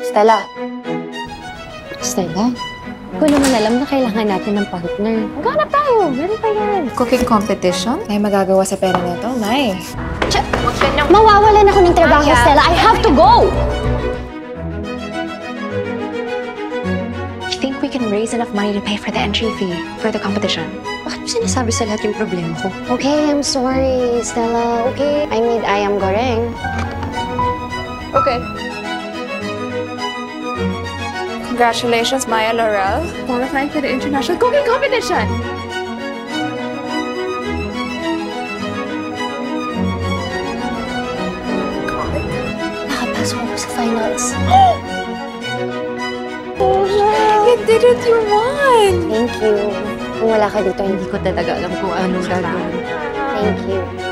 Stella. Stella? Ko naman alam na kailangan natin ng partner. Maghanap tayo. Meron pa yan. Cooking competition? May magagawa sa pera na ito, Nay. Mawawalan ako ng trabaho, Stella. I have to go! You think we can raise enough money to pay for the entry fee for the competition? Bakit mo sinasabi sa lahat yung problema ko? Okay, I'm sorry, Stella. Okay. I made ayam goreng. Okay. Congratulations, Maya Laurel, qualifying for the international cooking competition. Nakapasok ako sa finals. You did it! You won! Thank you. Kung wala ka dito, hindi ko Talaga alam kung anong gagawin. Thank you.